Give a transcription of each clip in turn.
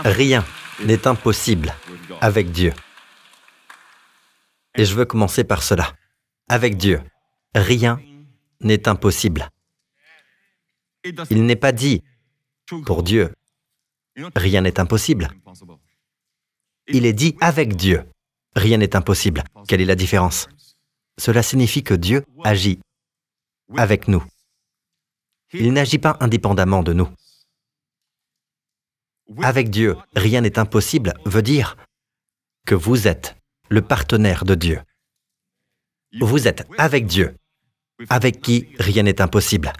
Rien n'est impossible avec Dieu. Et je veux commencer par cela. Avec Dieu, rien n'est impossible. Il n'est pas dit, pour Dieu, rien n'est impossible. Il est dit avec Dieu, rien n'est impossible. Quelle est la différence? Cela signifie que Dieu agit avec nous. Il n'agit pas indépendamment de nous. Avec Dieu, rien n'est impossible veut dire que vous êtes le partenaire de Dieu. Vous êtes avec Dieu, avec qui rien n'est impossible.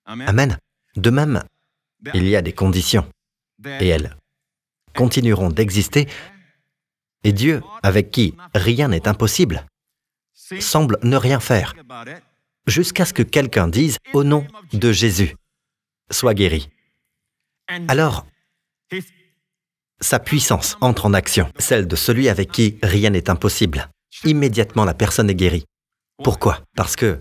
Amen. De même, il y a des conditions, et elles continueront d'exister, et Dieu, avec qui rien n'est impossible, semble ne rien faire, jusqu'à ce que quelqu'un dise « Au nom de Jésus, sois guéri ». Alors, sa puissance entre en action, celle de celui avec qui rien n'est impossible. Immédiatement, la personne est guérie. Pourquoi? Parce que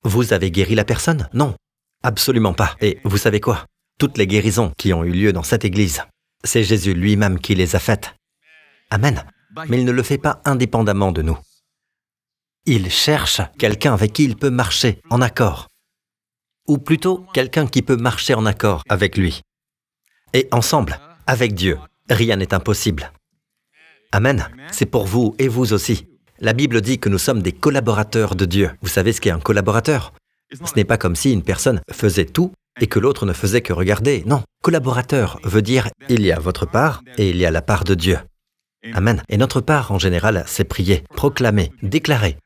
vous avez guéri la personne? Non, absolument pas. Et vous savez quoi? Toutes les guérisons qui ont eu lieu dans cette église, c'est Jésus lui-même qui les a faites. Amen. Mais il ne le fait pas indépendamment de nous. Il cherche quelqu'un avec qui il peut marcher en accord. Ou plutôt, quelqu'un qui peut marcher en accord avec lui. Et ensemble, avec Dieu, rien n'est impossible. Amen. C'est pour vous et vous aussi. La Bible dit que nous sommes des collaborateurs de Dieu. Vous savez ce qu'est un collaborateur? Ce n'est pas comme si une personne faisait tout et que l'autre ne faisait que regarder. Non, collaborateur veut dire il y a votre part et il y a la part de Dieu. Amen. Et notre part, en général, c'est prier, proclamer, déclarer,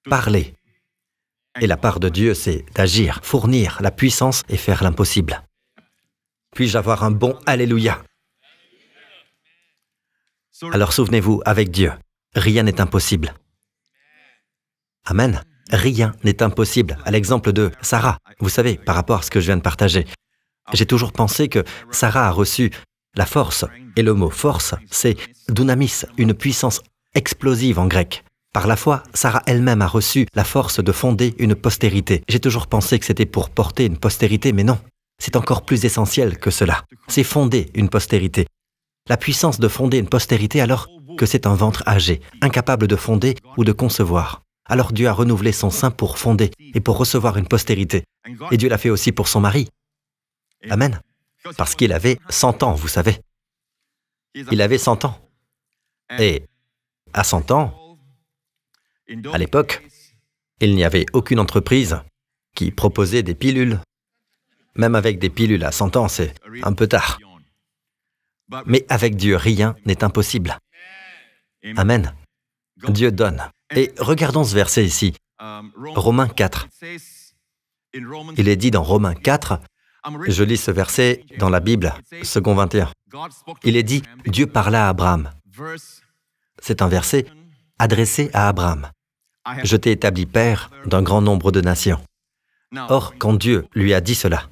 parler. Et la part de Dieu, c'est d'agir, fournir la puissance et faire l'impossible. Puis-je avoir un bon Alléluia? Alors souvenez-vous, avec Dieu, rien n'est impossible. Amen. Rien n'est impossible. À l'exemple de Sarah, vous savez, par rapport à ce que je viens de partager, j'ai toujours pensé que Sarah a reçu la force. Et le mot force, c'est dunamis, une puissance explosive en grec. Par la foi, Sarah elle-même a reçu la force de fonder une postérité. J'ai toujours pensé que c'était pour porter une postérité, mais non. C'est encore plus essentiel que cela. C'est fonder une postérité. La puissance de fonder une postérité alors que c'est un ventre âgé, incapable de fonder ou de concevoir. Alors Dieu a renouvelé son sein pour fonder et pour recevoir une postérité. Et Dieu l'a fait aussi pour son mari. Amen. Parce qu'il avait 100 ans, vous savez. Il avait 100 ans. Et à 100 ans, à l'époque, il n'y avait aucune entreprise qui proposait des pilules. Même avec des pilules à 100 ans, c'est un peu tard. Mais avec Dieu, rien n'est impossible. Amen. Dieu donne. Et regardons ce verset ici, Romains 4. Il est dit dans Romains 4, je lis ce verset dans la Bible, second 21. Il est dit, Dieu parla à Abraham. C'est un verset adressé à Abraham. Je t'ai établi père d'un grand nombre de nations. Or, quand Dieu lui a dit cela,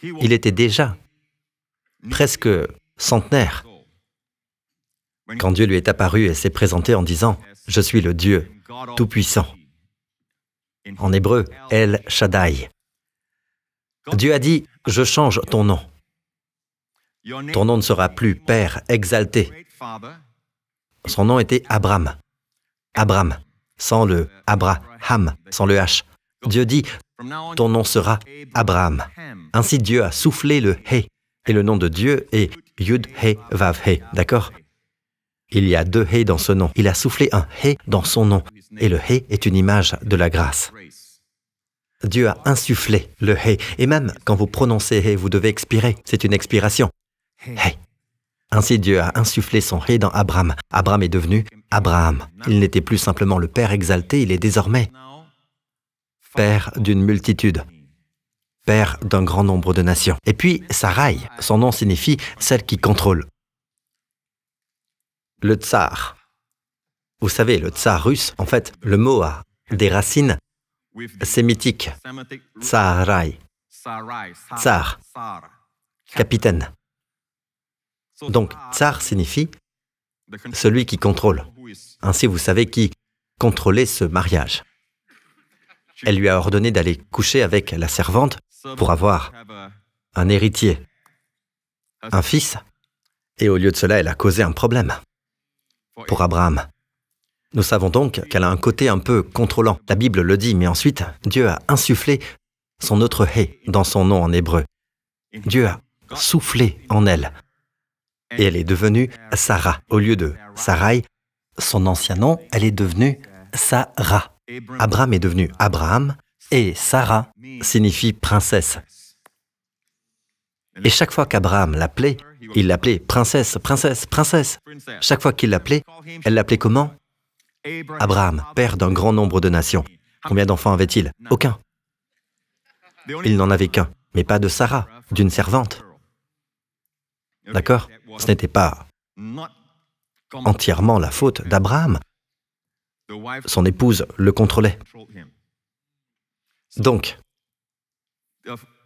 il était déjà presque centenaire. Quand Dieu lui est apparu et s'est présenté en disant « Je suis le Dieu Tout-Puissant ». En hébreu, El Shaddai. Dieu a dit « Je change ton nom. Ton nom ne sera plus Père exalté. » Son nom était Abram. Abram, sans le Abraham, sans le H. Dieu dit « Ton nom sera Abraham ». Ainsi Dieu a soufflé le « He » et le nom de Dieu est Yud He Vav He, d'accord? Il y a 2 He dans ce nom. Il a soufflé un He dans son nom. Et le He est une image de la grâce. Dieu a insufflé le He. Et même quand vous prononcez He, vous devez expirer. C'est une expiration. He. Ainsi Dieu a insufflé son He dans Abraham. Abraham est devenu Abraham. Il n'était plus simplement le Père exalté, il est désormais Père d'une multitude. Père d'un grand nombre de nations. Et puis, Sarai, son nom signifie celle qui contrôle. Le tsar. Vous savez, le tsar russe, en fait, le mot a des racines sémitiques. Tsarai. Tsar. Capitaine. Donc, tsar signifie celui qui contrôle. Ainsi, vous savez qui contrôlait ce mariage. Elle lui a ordonné d'aller coucher avec la servante pour avoir un héritier. un fils, et au lieu de cela, elle a causé un problème pour Abraham. Nous savons donc qu'elle a un côté un peu contrôlant. La Bible le dit, mais ensuite, Dieu a insufflé son autre hé dans son nom en hébreu. Dieu a soufflé en elle. Et elle est devenue Sarah. Au lieu de Sarai, son ancien nom, elle est devenue Sarah. Abraham est devenu Abraham et Sarah signifie princesse. Et chaque fois qu'Abraham l'appelait, il l'appelait princesse, princesse, princesse. Chaque fois qu'il l'appelait, elle l'appelait comment? Abraham, père d'un grand nombre de nations. Combien d'enfants avait-il? Aucun. Il n'en avait qu'un, mais pas de Sarah, d'une servante. D'accord? Ce n'était pas entièrement la faute d'Abraham. Son épouse le contrôlait. Donc,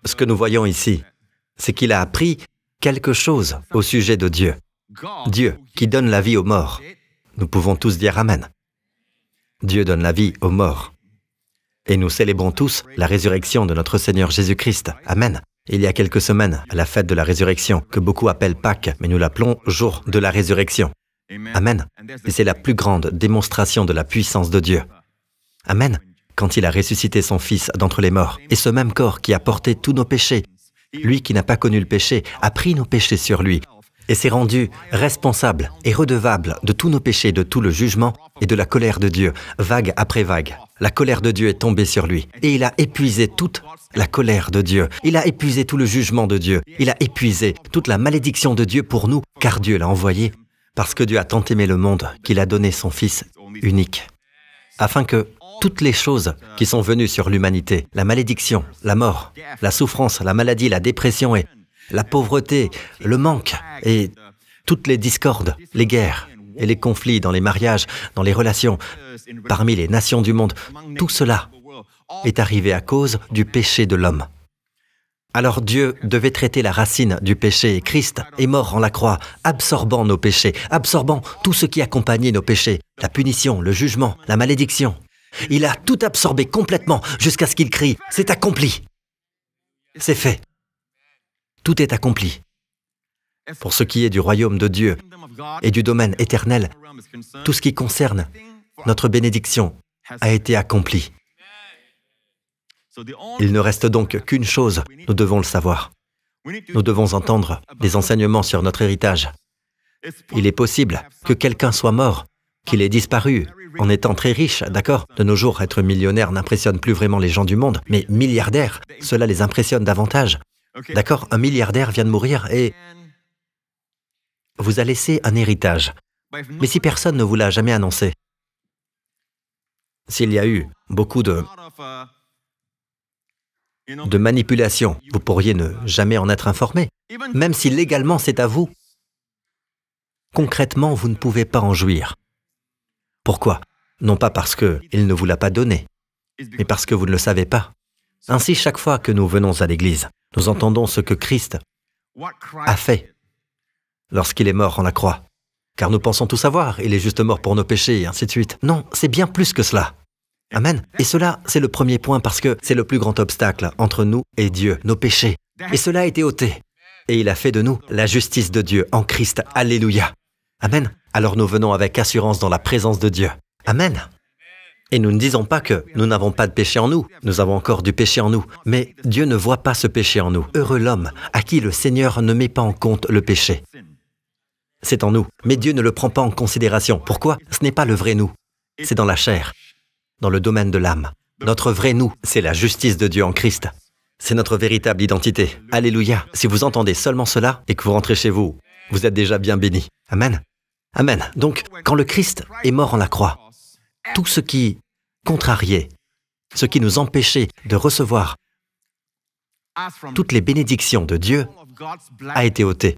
ce que nous voyons ici, c'est qu'il a appris quelque chose au sujet de Dieu. Dieu qui donne la vie aux morts. Nous pouvons tous dire Amen. Dieu donne la vie aux morts. Et nous célébrons tous la résurrection de notre Seigneur Jésus-Christ. Amen. Il y a quelques semaines, à la fête de la résurrection, que beaucoup appellent Pâques, mais nous l'appelons jour de la résurrection. Amen. Et c'est la plus grande démonstration de la puissance de Dieu. Amen. Quand il a ressuscité son Fils d'entre les morts, et ce même corps qui a porté tous nos péchés, lui qui n'a pas connu le péché, a pris nos péchés sur lui, et s'est rendu responsable et redevable de tous nos péchés, de tout le jugement et de la colère de Dieu, vague après vague. La colère de Dieu est tombée sur lui, et il a épuisé toute la colère de Dieu. Il a épuisé tout le jugement de Dieu. Il a épuisé toute la malédiction de Dieu pour nous, car Dieu l'a envoyé, parce que Dieu a tant aimé le monde qu'il a donné son Fils unique, afin que toutes les choses qui sont venues sur l'humanité, la malédiction, la mort, la souffrance, la maladie, la dépression et la pauvreté, le manque et toutes les discordes, les guerres et les conflits dans les mariages, dans les relations, parmi les nations du monde, tout cela est arrivé à cause du péché de l'homme. Alors Dieu devait traiter la racine du péché et Christ est mort en la croix, absorbant nos péchés, absorbant tout ce qui accompagnait nos péchés, la punition, le jugement, la malédiction. Il a tout absorbé complètement jusqu'à ce qu'il crie « C'est accompli !» C'est fait. Tout est accompli. Pour ce qui est du royaume de Dieu et du domaine éternel, tout ce qui concerne notre bénédiction a été accompli. Il ne reste donc qu'une chose, nous devons le savoir. Nous devons entendre des enseignements sur notre héritage. Il est possible que quelqu'un soit mort, qu'il ait disparu, en étant très riche, d'accord? De nos jours, être millionnaire n'impressionne plus vraiment les gens du monde, mais milliardaire, cela les impressionne davantage. D'accord? Un milliardaire vient de mourir et vous a laissé un héritage. Mais si personne ne vous l'a jamais annoncé, s'il y a eu beaucoup de manipulation, vous pourriez ne jamais en être informé. Même si légalement c'est à vous, concrètement, vous ne pouvez pas en jouir. Pourquoi? Non pas parce qu'il ne vous l'a pas donné, mais parce que vous ne le savez pas. Ainsi, chaque fois que nous venons à l'Église, nous entendons ce que Christ a fait lorsqu'il est mort en la croix. Car nous pensons tout savoir, il est juste mort pour nos péchés, et ainsi de suite. Non, c'est bien plus que cela. Amen. Et cela, c'est le premier point parce que c'est le plus grand obstacle entre nous et Dieu, nos péchés. Et cela a été ôté. Et il a fait de nous la justice de Dieu en Christ. Alléluia. Amen. Alors nous venons avec assurance dans la présence de Dieu. Amen. Et nous ne disons pas que nous n'avons pas de péché en nous. Nous avons encore du péché en nous. Mais Dieu ne voit pas ce péché en nous. Heureux l'homme à qui le Seigneur ne met pas en compte le péché. C'est en nous. Mais Dieu ne le prend pas en considération. Pourquoi? Ce n'est pas le vrai nous. C'est dans la chair, dans le domaine de l'âme. Notre vrai nous, c'est la justice de Dieu en Christ. C'est notre véritable identité. Alléluia. Si vous entendez seulement cela et que vous rentrez chez vous, vous êtes déjà bien béni. Amen. Amen. Donc, quand le Christ est mort en la croix, tout ce qui contrariait, ce qui nous empêchait de recevoir toutes les bénédictions de Dieu a été ôté.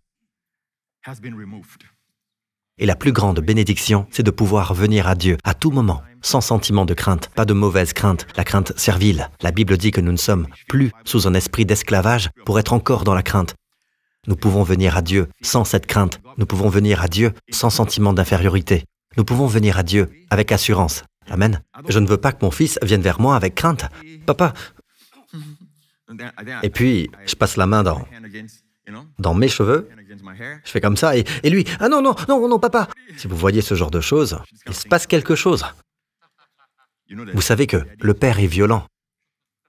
Et la plus grande bénédiction, c'est de pouvoir venir à Dieu à tout moment, sans sentiment de crainte, pas de mauvaise crainte, la crainte servile. La Bible dit que nous ne sommes plus sous un esprit d'esclavage pour être encore dans la crainte. Nous pouvons venir à Dieu sans cette crainte. Nous pouvons venir à Dieu sans sentiment d'infériorité. Nous pouvons venir à Dieu avec assurance. Amen. Je ne veux pas que mon fils vienne vers moi avec crainte. Papa. Et puis, je passe la main dans dans mes cheveux, je fais comme ça, et lui, ah non, non, non, non, papa. Si vous voyez ce genre de choses, il se passe quelque chose. Vous savez que le Père est violent,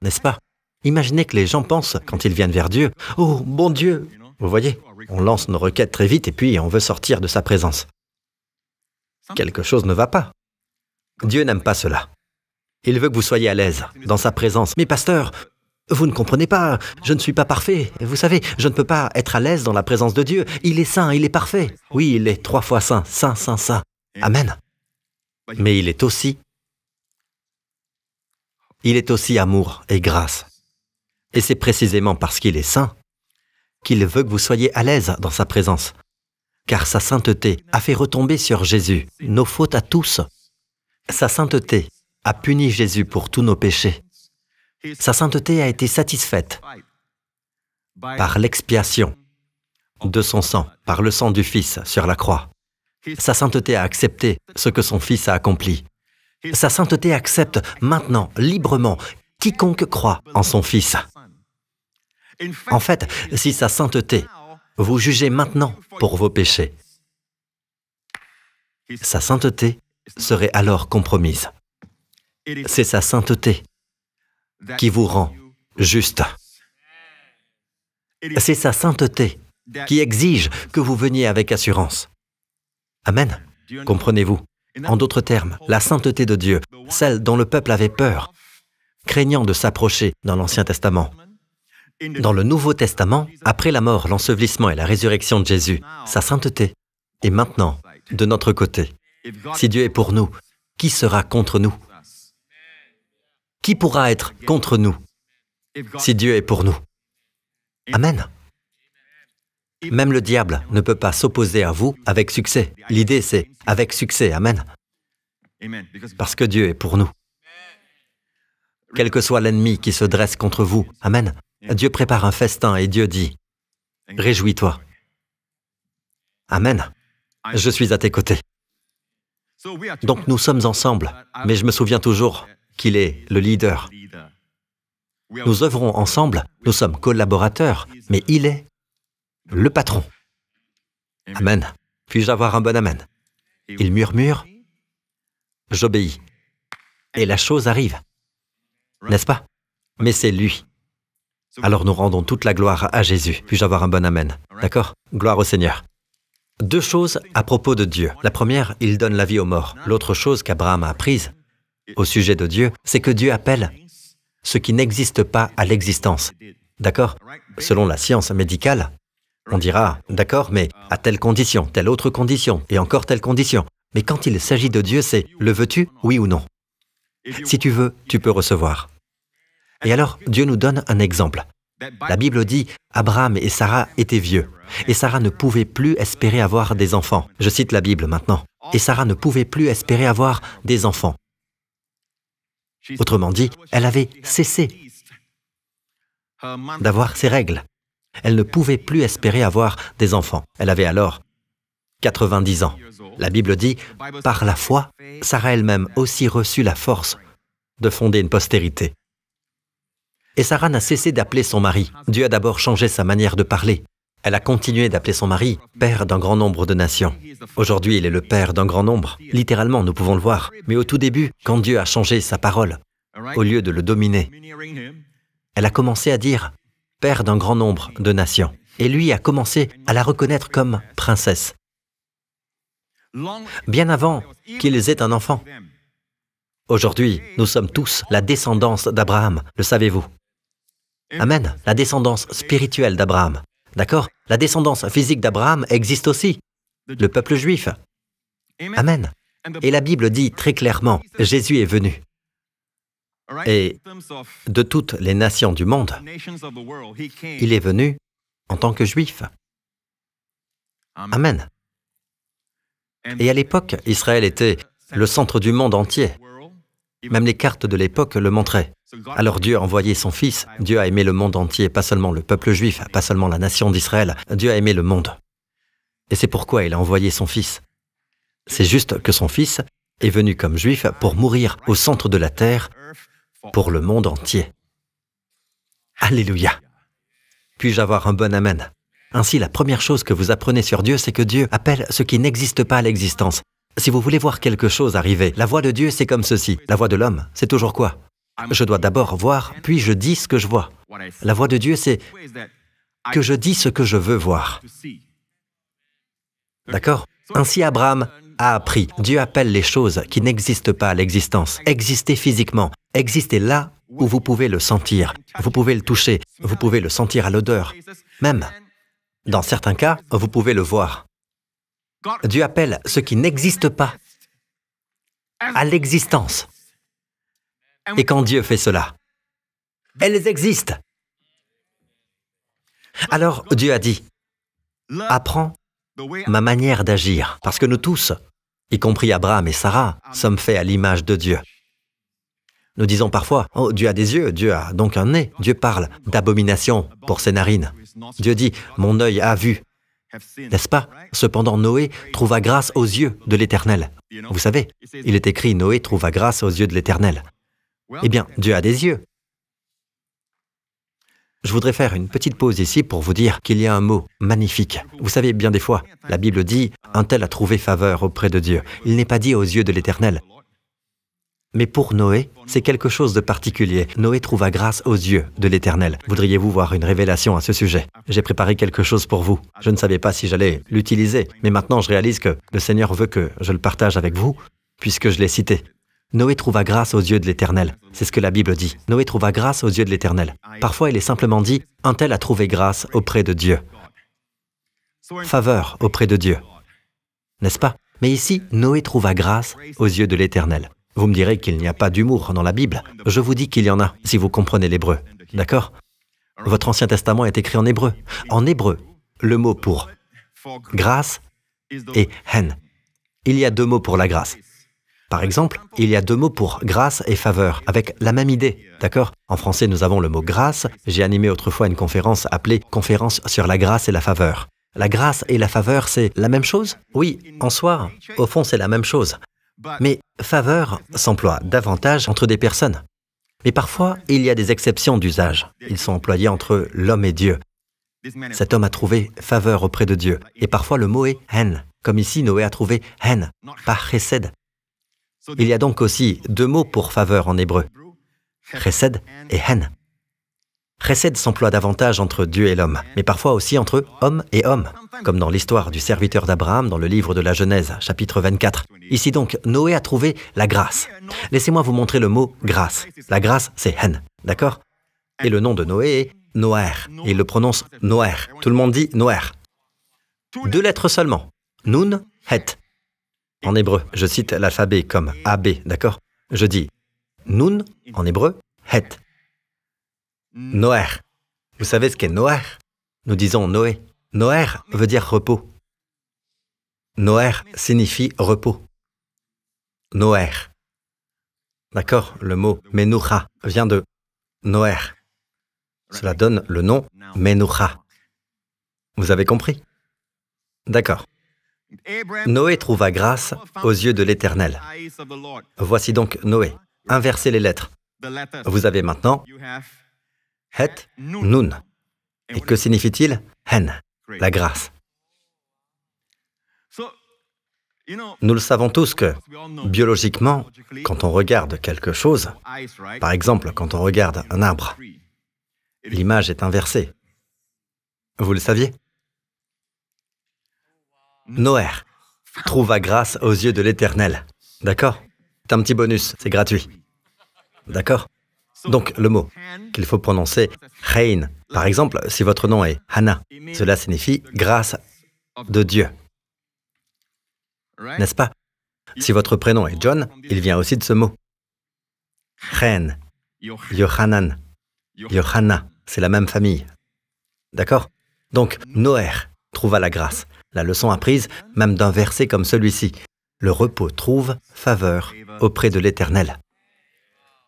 n'est-ce pas? Imaginez que les gens pensent, quand ils viennent vers Dieu, « Oh, bon Dieu !» Vous voyez, on lance nos requêtes très vite et puis on veut sortir de sa présence. Quelque chose ne va pas. Dieu n'aime pas cela. Il veut que vous soyez à l'aise dans sa présence. « Mais pasteur, vous ne comprenez pas, je ne suis pas parfait. Vous savez, je ne peux pas être à l'aise dans la présence de Dieu. Il est saint, il est parfait. Oui, il est 3 fois saint, saint, saint, saint. Amen. Mais il est aussi amour et grâce. Et c'est précisément parce qu'il est saint qu'il veut que vous soyez à l'aise dans sa présence. Car sa sainteté a fait retomber sur Jésus nos fautes à tous. Sa sainteté a puni Jésus pour tous nos péchés. Sa sainteté a été satisfaite par l'expiation de son sang, par le sang du Fils sur la croix. Sa sainteté a accepté ce que son Fils a accompli. Sa sainteté accepte maintenant, librement, quiconque croit en son Fils. En fait, si sa sainteté vous jugez maintenant pour vos péchés, sa sainteté serait alors compromise. C'est sa sainteté qui vous rend juste. C'est sa sainteté qui exige que vous veniez avec assurance. Amen. Comprenez-vous? En d'autres termes, la sainteté de Dieu, celle dont le peuple avait peur, craignant de s'approcher dans l'Ancien Testament. Dans le Nouveau Testament, après la mort, l'ensevelissement et la résurrection de Jésus, sa sainteté est maintenant de notre côté. Si Dieu est pour nous, qui sera contre nous? Qui pourra être contre nous si Dieu est pour nous? Amen. Même le diable ne peut pas s'opposer à vous avec succès. L'idée, c'est avec succès. Amen. Parce que Dieu est pour nous. Quel que soit l'ennemi qui se dresse contre vous, amen, Dieu prépare un festin et Dieu dit, « Réjouis-toi. » Amen. Je suis à tes côtés. Donc nous sommes ensemble, mais je me souviens toujours qu'il est le leader. Nous œuvrons ensemble, nous sommes collaborateurs, mais il est le patron. Amen. Puis-je avoir un bon amen? Il murmure, j'obéis. Et la chose arrive, n'est-ce pas? Mais c'est lui. Alors nous rendons toute la gloire à Jésus. Puis-je avoir un bon amen? D'accord? Gloire au Seigneur. 2 choses à propos de Dieu. La première, il donne la vie aux morts. L'autre chose qu'Abraham a apprise au sujet de Dieu, c'est que Dieu appelle ce qui n'existe pas à l'existence. D'accord? Selon la science médicale, on dira, d'accord, mais à telle condition, telle autre condition, et encore telle condition. Mais quand il s'agit de Dieu, c'est, le veux-tu, oui ou non? Si tu veux, tu peux recevoir. Et alors, Dieu nous donne un exemple. La Bible dit, Abraham et Sarah étaient vieux, et Sarah ne pouvait plus espérer avoir des enfants. Je cite la Bible maintenant. Et Sarah ne pouvait plus espérer avoir des enfants. Autrement dit, elle avait cessé d'avoir ses règles. Elle ne pouvait plus espérer avoir des enfants. Elle avait alors 90 ans. La Bible dit, par la foi, Sarah elle-même aussi reçut la force de fonder une postérité. Et Sarah n'a cessé d'appeler son mari. Dieu a d'abord changé sa manière de parler. Elle a continué d'appeler son mari « père d'un grand nombre de nations ». Aujourd'hui, il est le père d'un grand nombre. Littéralement, nous pouvons le voir. Mais au tout début, quand Dieu a changé sa parole, au lieu de le dominer, elle a commencé à dire « père d'un grand nombre de nations ». Et lui a commencé à la reconnaître comme princesse. Bien avant qu'ils aient un enfant. Aujourd'hui, nous sommes tous la descendance d'Abraham, le savez-vous? Amen, la descendance spirituelle d'Abraham. D'accord? La descendance physique d'Abraham existe aussi, le peuple juif. Amen. Et la Bible dit très clairement, Jésus est venu. Et de toutes les nations du monde, il est venu en tant que juif. Amen. Et à l'époque, Israël était le centre du monde entier. Même les cartes de l'époque le montraient. Alors Dieu a envoyé son Fils, Dieu a aimé le monde entier, pas seulement le peuple juif, pas seulement la nation d'Israël, Dieu a aimé le monde. Et c'est pourquoi il a envoyé son Fils. C'est juste que son Fils est venu comme juif pour mourir au centre de la terre, pour le monde entier. Alléluia. Puis-je avoir un bon amen? Ainsi, la première chose que vous apprenez sur Dieu, c'est que Dieu appelle ce qui n'existe pas à l'existence. Si vous voulez voir quelque chose arriver, la voix de Dieu, c'est comme ceci. La voix de l'homme, c'est toujours quoi? Je dois d'abord voir, puis je dis ce que je vois. La voix de Dieu, c'est que je dis ce que je veux voir. D'accord? Ainsi, Abraham a appris. Dieu appelle les choses qui n'existent pas à l'existence. Existez physiquement. Existez là où vous pouvez le sentir. Vous pouvez le toucher. Vous pouvez le sentir à l'odeur. Même, dans certains cas, vous pouvez le voir. Dieu appelle ce qui n'existe pas à l'existence. Et quand Dieu fait cela, elles existent. Alors Dieu a dit, « Apprends ma manière d'agir. » Parce que nous tous, y compris Abraham et Sarah, sommes faits à l'image de Dieu. Nous disons parfois, « Oh, Dieu a des yeux, Dieu a donc un nez. » Dieu parle d'abomination pour ses narines. Dieu dit, « Mon œil a vu. » N'est-ce pas? Cependant, Noé trouva grâce aux yeux de l'Éternel. Vous savez, il est écrit, Noé trouva grâce aux yeux de l'Éternel. Eh bien, Dieu a des yeux. Je voudrais faire une petite pause ici pour vous dire qu'il y a un mot magnifique. Vous savez, bien des fois, la Bible dit « un tel a trouvé faveur auprès de Dieu ». Il n'est pas dit aux yeux de l'Éternel. Mais pour Noé, c'est quelque chose de particulier. Noé trouva grâce aux yeux de l'Éternel. Voudriez-vous voir une révélation à ce sujet? J'ai préparé quelque chose pour vous. Je ne savais pas si j'allais l'utiliser, mais maintenant je réalise que le Seigneur veut que je le partage avec vous, puisque je l'ai cité. Noé trouva grâce aux yeux de l'Éternel. C'est ce que la Bible dit. Noé trouva grâce aux yeux de l'Éternel. Parfois, il est simplement dit « un tel a trouvé grâce auprès de Dieu ». Faveur auprès de Dieu. N'est-ce pas? Mais ici, Noé trouva grâce aux yeux de l'Éternel. Vous me direz qu'il n'y a pas d'humour dans la Bible. Je vous dis qu'il y en a, si vous comprenez l'hébreu. D'accord? Votre Ancien Testament est écrit en hébreu. En hébreu, le mot pour grâce est hen. Il y a deux mots pour la grâce. Par exemple, il y a deux mots pour grâce et faveur, avec la même idée, d'accord? En français, nous avons le mot grâce. J'ai animé autrefois une conférence appelée « Conférence sur la grâce et la faveur ». La grâce et la faveur, c'est la même chose? Oui, en soi, au fond, c'est la même chose. Mais faveur s'emploie davantage entre des personnes. Mais parfois, il y a des exceptions d'usage. Ils sont employés entre l'homme et Dieu. Cet homme a trouvé faveur auprès de Dieu. Et parfois, le mot est « hen », comme ici, Noé a trouvé « hen », pas « chesed ». Il y a donc aussi deux mots pour faveur en hébreu, chesed et hen. Chesed s'emploie davantage entre Dieu et l'homme, mais parfois aussi entre homme et homme, comme dans l'histoire du serviteur d'Abraham dans le livre de la Genèse, chapitre 24. Ici donc, Noé a trouvé la grâce. Laissez-moi vous montrer le mot grâce. La grâce, c'est hen, d'accord? Et le nom de Noé est Noër, et il le prononce Noër. Tout le monde dit Noër. Deux lettres seulement, Nun, Het. En hébreu, je cite l'alphabet comme AB, d'accord? Je dis Nun en hébreu, Het. Noër. Vous savez ce qu'est Noër? Nous disons Noé. Noër veut dire repos. Noër signifie repos. Noër. D'accord? Le mot Menucha vient de Noër. Cela donne le nom Menucha. Vous avez compris? D'accord. Noé trouva grâce aux yeux de l'Éternel. Voici donc Noé. Inversez les lettres. Vous avez maintenant Het, Nun. Et que signifie-t-il? Hen, la grâce. Nous le savons tous que, biologiquement, quand on regarde quelque chose, par exemple, quand on regarde un arbre, l'image est inversée. Vous le saviez? Noër trouva grâce aux yeux de l'Éternel. D'accord? C'est un petit bonus, c'est gratuit. D'accord? Donc, le mot qu'il faut prononcer, Rein. Par exemple, si votre nom est Hannah, cela signifie grâce de Dieu. N'est-ce pas? Si votre prénom est John, il vient aussi de ce mot. Rein, Yohanan, Yohanna, c'est la même famille. D'accord? Donc, Noër trouva la grâce. La leçon apprise, même d'un verset comme celui-ci. Le repos trouve faveur auprès de l'Éternel.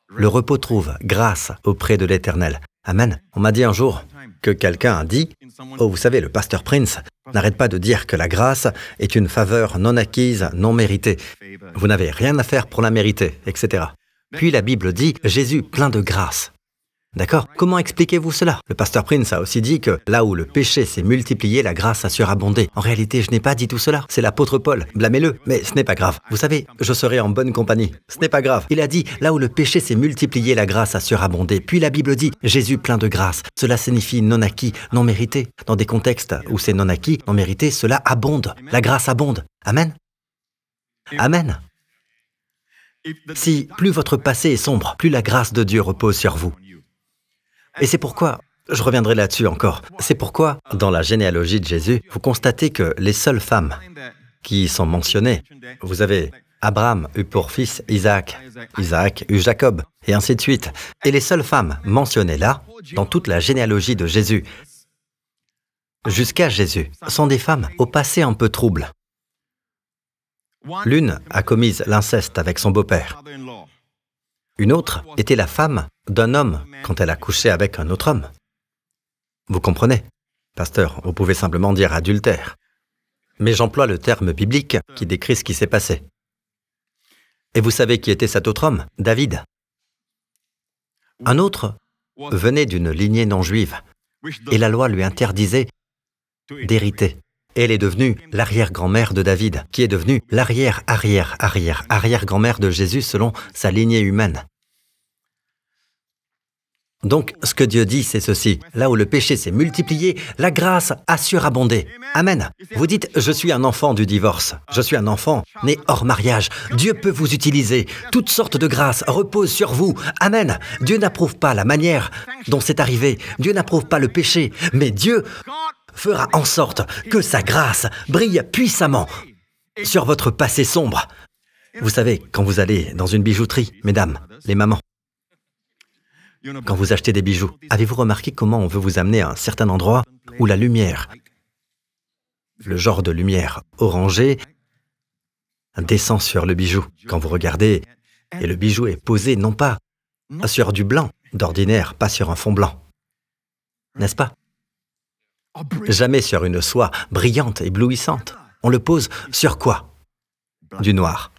Le repos trouve grâce auprès de l'Éternel. Amen. On m'a dit un jour que quelqu'un a dit « Oh, vous savez, le pasteur Prince n'arrête pas de dire que la grâce est une faveur non acquise, non méritée. Vous n'avez rien à faire pour la mériter, etc. » Puis la Bible dit « Jésus plein de grâce. » D'accord? Comment expliquez-vous cela? Le pasteur Prince a aussi dit que là où le péché s'est multiplié, la grâce a surabondé. En réalité, je n'ai pas dit tout cela. C'est l'apôtre Paul. Blâmez-le. Mais ce n'est pas grave. Vous savez, je serai en bonne compagnie. Ce n'est pas grave. Il a dit, là où le péché s'est multiplié, la grâce a surabondé. Puis la Bible dit, Jésus plein de grâce. Cela signifie non acquis, non mérité. Dans des contextes où c'est non acquis, non mérité, cela abonde. La grâce abonde. Amen. Amen. Si plus votre passé est sombre, plus la grâce de Dieu repose sur vous. Et c'est pourquoi, je reviendrai là-dessus encore, c'est pourquoi, dans la généalogie de Jésus, vous constatez que les seules femmes qui sont mentionnées, vous avez Abraham eut pour fils Isaac, Isaac eut Jacob, et ainsi de suite. Et les seules femmes mentionnées là, dans toute la généalogie de Jésus, jusqu'à Jésus, sont des femmes au passé un peu trouble. L'une a commis l'inceste avec son beau-père. Une autre était la femme d'un homme quand elle a couché avec un autre homme. Vous comprenez? Pasteur, vous pouvez simplement dire adultère. Mais j'emploie le terme biblique qui décrit ce qui s'est passé. Et vous savez qui était cet autre homme? David. Un autre venait d'une lignée non juive, et la loi lui interdisait d'hériter. Elle est devenue l'arrière-grand-mère de David, qui est devenue l'arrière-arrière-arrière-arrière-grand-mère de Jésus selon sa lignée humaine. Donc, ce que Dieu dit, c'est ceci. Là où le péché s'est multiplié, la grâce a surabondé. Amen. Vous dites, je suis un enfant du divorce. Je suis un enfant né hors mariage. Dieu peut vous utiliser. Toutes sortes de grâces reposent sur vous. Amen. Dieu n'approuve pas la manière dont c'est arrivé. Dieu n'approuve pas le péché. Mais Dieu fera en sorte que sa grâce brille puissamment sur votre passé sombre. Vous savez, quand vous allez dans une bijouterie, mesdames, les mamans, quand vous achetez des bijoux, avez-vous remarqué comment on veut vous amener à un certain endroit où la lumière, le genre de lumière orangée, descend sur le bijou? Quand vous regardez, et le bijou est posé non pas sur du blanc, d'ordinaire, pas sur un fond blanc, n'est-ce pas? Jamais sur une soie brillante, éblouissante. On le pose sur quoi? Du noir.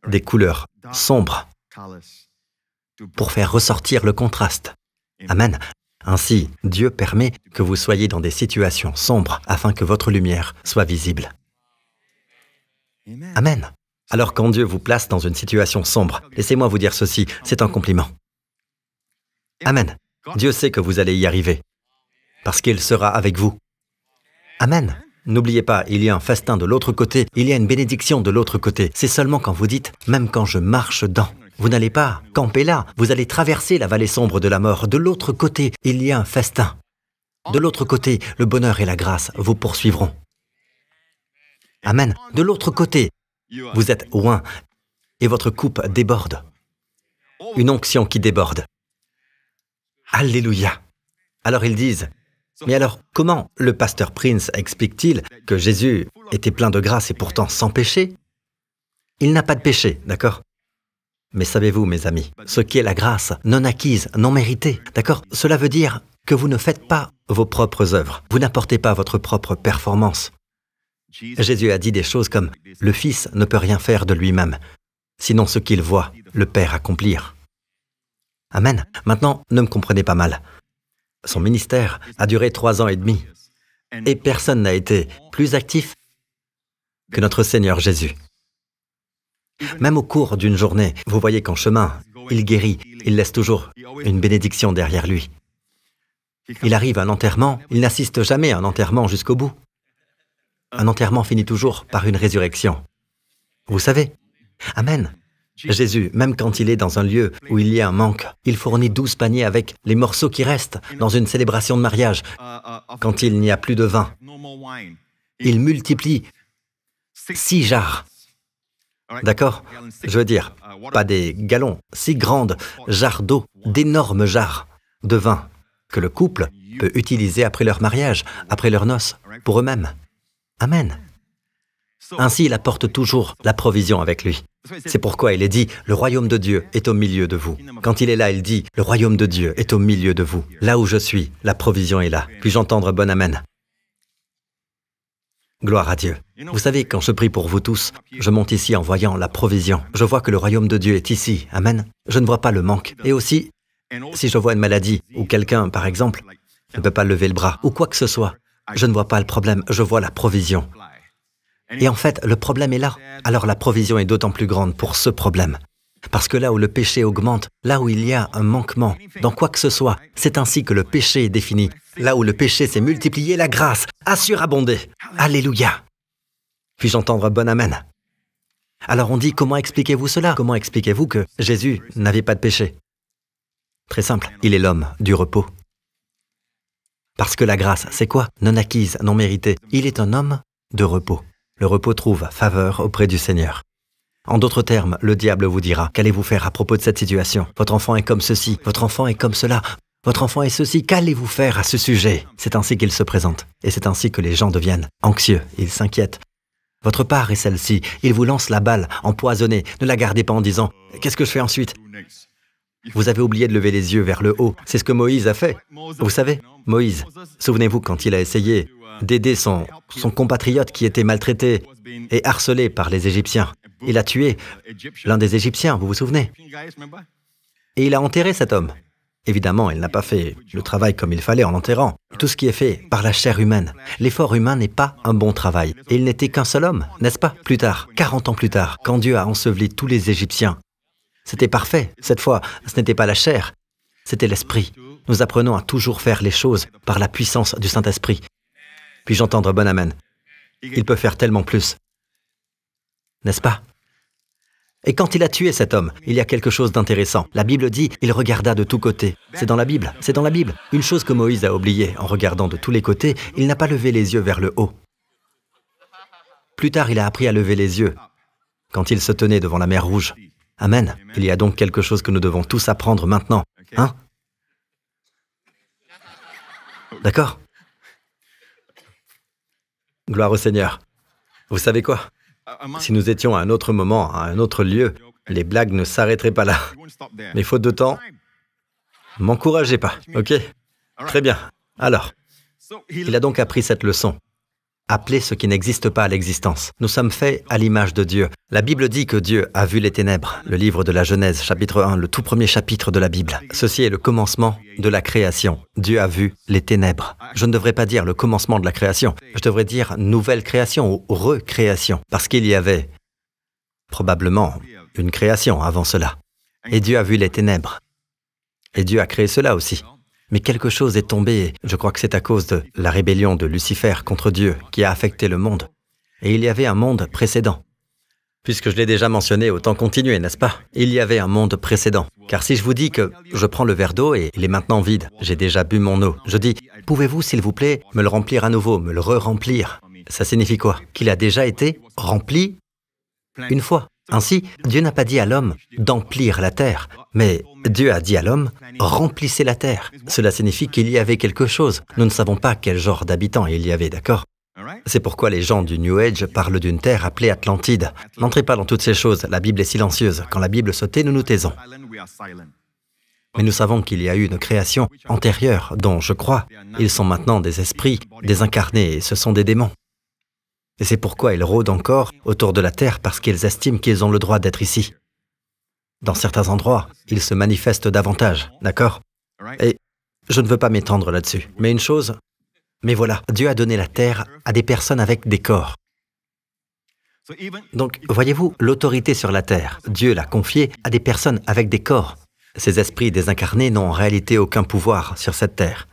Des couleurs sombres pour faire ressortir le contraste. Amen. Ainsi, Dieu permet que vous soyez dans des situations sombres afin que votre lumière soit visible. Amen. Alors quand Dieu vous place dans une situation sombre, laissez-moi vous dire ceci, c'est un compliment. Amen. Dieu sait que vous allez y arriver. Parce qu'il sera avec vous. Amen. N'oubliez pas, il y a un festin de l'autre côté, il y a une bénédiction de l'autre côté. C'est seulement quand vous dites, même quand je marche dans, vous n'allez pas camper là, vous allez traverser la vallée sombre de la mort. De l'autre côté, il y a un festin. De l'autre côté, le bonheur et la grâce vous poursuivront. Amen. De l'autre côté, vous êtes loin et votre coupe déborde. Une onction qui déborde. Alléluia. Alors ils disent, mais alors, comment le pasteur Prince explique-t-il que Jésus était plein de grâce et pourtant sans péché? Il n'a pas de péché, d'accord? Mais savez-vous, mes amis, ce qu'est la grâce non acquise, non méritée, d'accord? Cela veut dire que vous ne faites pas vos propres œuvres, vous n'apportez pas votre propre performance. Jésus a dit des choses comme « Le Fils ne peut rien faire de lui-même, sinon ce qu'il voit, le Père accomplir. » Amen. Maintenant, ne me comprenez pas mal. Son ministère a duré 3 ans et demi, et personne n'a été plus actif que notre Seigneur Jésus. Même au cours d'une journée, vous voyez qu'en chemin, il guérit, il laisse toujours une bénédiction derrière lui. Il arrive à un enterrement, il n'assiste jamais à un enterrement jusqu'au bout. Un enterrement finit toujours par une résurrection. Vous savez? Amen. Jésus, même quand il est dans un lieu où il y a un manque, il fournit 12 paniers avec les morceaux qui restent dans une célébration de mariage. Quand il n'y a plus de vin, il multiplie 6 jarres. D'accord? Je veux dire, pas des gallons, 6 grandes jarres d'eau, d'énormes jarres de vin que le couple peut utiliser après leur mariage, après leurs noces, pour eux-mêmes. Amen. Ainsi, il apporte toujours la provision avec lui. C'est pourquoi il est dit, le royaume de Dieu est au milieu de vous. Quand il est là, il dit, le royaume de Dieu est au milieu de vous. Là où je suis, la provision est là. Puis-je entendre bon amen? Gloire à Dieu. Vous savez, quand je prie pour vous tous, je monte ici en voyant la provision. Je vois que le royaume de Dieu est ici. Amen. Je ne vois pas le manque. Et aussi, Si je vois une maladie, ou quelqu'un, par exemple, ne peut pas lever le bras, ou quoi que ce soit, je ne vois pas le problème, je vois la provision. Et en fait, le problème est là. Alors la provision est d'autant plus grande pour ce problème. Parce que là où le péché augmente, là où il y a un manquement, dans quoi que ce soit, c'est ainsi que le péché est défini. Là où le péché s'est multiplié, la grâce a surabondé. Alléluia. Puis-je entendre un bon amen? Alors on dit, comment expliquez-vous cela? Comment expliquez-vous que Jésus n'avait pas de péché? Très simple, il est l'homme du repos. Parce que la grâce, c'est quoi? Non acquise, non méritée. Il est un homme de repos. Le repos trouve faveur auprès du Seigneur. En d'autres termes, le diable vous dira, qu'allez-vous faire à propos de cette situation? Votre enfant est comme ceci, votre enfant est comme cela, votre enfant est ceci, qu'allez-vous faire à ce sujet? C'est ainsi qu'il se présente, et c'est ainsi que les gens deviennent anxieux, ils s'inquiètent. Votre part est celle-ci, il vous lance la balle, empoisonnée, ne la gardez pas en disant, qu'est-ce que je fais ensuite? Vous avez oublié de lever les yeux vers le haut, c'est ce que Moïse a fait. Vous savez, Moïse, souvenez-vous quand il a essayé d'aider son compatriote qui était maltraité et harcelé par les Égyptiens. Il a tué l'un des Égyptiens, vous vous souvenez? Et il a enterré cet homme. Évidemment, il n'a pas fait le travail comme il fallait en l'enterrant. Tout ce qui est fait par la chair humaine. L'effort humain n'est pas un bon travail. Et il n'était qu'un seul homme, n'est-ce pas? Plus tard, 40 ans plus tard, quand Dieu a enseveli tous les Égyptiens, c'était parfait. Cette fois, ce n'était pas la chair, c'était l'esprit. Nous apprenons à toujours faire les choses par la puissance du Saint-Esprit. Puis-je entendre bon amen? Il peut faire tellement plus. N'est-ce pas? Et quand il a tué cet homme, il y a quelque chose d'intéressant. La Bible dit, il regarda de tous côtés. C'est dans la Bible, c'est dans la Bible. Une chose que Moïse a oubliée, en regardant de tous les côtés, il n'a pas levé les yeux vers le haut. Plus tard, il a appris à lever les yeux, quand il se tenait devant la mer Rouge. Amen. Il y a donc quelque chose que nous devons tous apprendre maintenant. Hein? D'accord? Gloire au Seigneur. Vous savez quoi? Si nous étions à un autre moment, à un autre lieu, les blagues ne s'arrêteraient pas là. Mais faute de temps, m'encouragez pas, ok? Très bien. Alors, il a donc appris cette leçon. Appeler ce qui n'existe pas à l'existence. Nous sommes faits à l'image de Dieu. La Bible dit que Dieu a vu les ténèbres. Le livre de la Genèse, chapitre 1, le tout premier chapitre de la Bible. Ceci est le commencement de la création. Dieu a vu les ténèbres. Je ne devrais pas dire le commencement de la création. Je devrais dire nouvelle création ou recréation. Parce qu'il y avait probablement une création avant cela. Et Dieu a vu les ténèbres. Et Dieu a créé cela aussi. Mais quelque chose est tombé, et je crois que c'est à cause de la rébellion de Lucifer contre Dieu qui a affecté le monde. Et il y avait un monde précédent. Puisque je l'ai déjà mentionné, autant continuer, n'est-ce pas? Il y avait un monde précédent. Car si je vous dis que je prends le verre d'eau et il est maintenant vide, j'ai déjà bu mon eau, je dis, pouvez-vous, s'il vous plaît, me le remplir à nouveau, me le re-remplir? Ça signifie quoi? Qu'il a déjà été rempli une fois. Ainsi, Dieu n'a pas dit à l'homme d'emplir la terre, mais Dieu a dit à l'homme, remplissez la terre. Cela signifie qu'il y avait quelque chose. Nous ne savons pas quel genre d'habitants il y avait, d'accord? C'est pourquoi les gens du New Age parlent d'une terre appelée Atlantide. N'entrez pas dans toutes ces choses, la Bible est silencieuse. Quand la Bible se tait, nous nous taisons. Mais nous savons qu'il y a eu une création antérieure, dont, je crois, ils sont maintenant des esprits désincarnés, et ce sont des démons. Et c'est pourquoi ils rôdent encore autour de la terre, parce qu'ils estiment qu'ils ont le droit d'être ici. Dans certains endroits, ils se manifestent davantage, d'accord? Et je ne veux pas m'étendre là-dessus. Mais une chose, mais voilà, Dieu a donné la terre à des personnes avec des corps. Donc, voyez-vous, l'autorité sur la terre, Dieu l'a confiée à des personnes avec des corps. Ces esprits désincarnés n'ont en réalité aucun pouvoir sur cette terre.